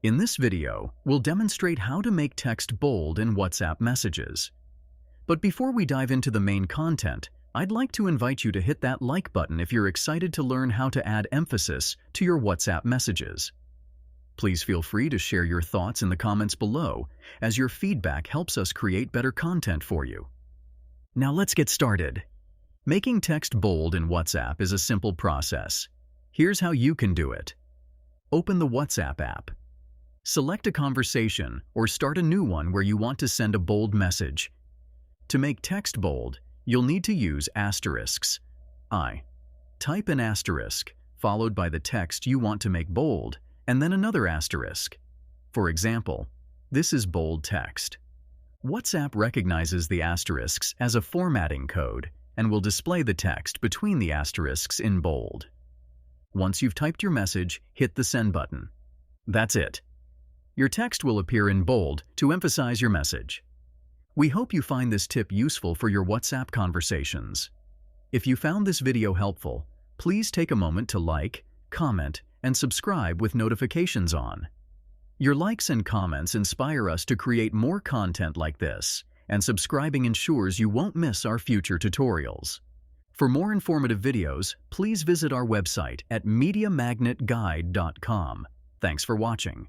In this video, we'll demonstrate how to make text bold in WhatsApp messages. But before we dive into the main content, I'd like to invite you to hit that like button if you're excited to learn how to add emphasis to your WhatsApp messages. Please feel free to share your thoughts in the comments below, as your feedback helps us create better content for you. Now let's get started. Making text bold in WhatsApp is a simple process. Here's how you can do it. Open the WhatsApp app. Select a conversation or start a new one where you want to send a bold message. To make text bold, you'll need to use asterisks. Type an asterisk, followed by the text you want to make bold, and then another asterisk. For example, this is bold text. WhatsApp recognizes the asterisks as a formatting code and will display the text between the asterisks in bold. Once you've typed your message, hit the send button. That's it. Your text will appear in bold to emphasize your message. We hope you find this tip useful for your WhatsApp conversations. If you found this video helpful, please take a moment to like, comment, and subscribe with notifications on. Your likes and comments inspire us to create more content like this, and subscribing ensures you won't miss our future tutorials. For more informative videos, please visit our website at MediaMagnetGuide.com. Thanks for watching.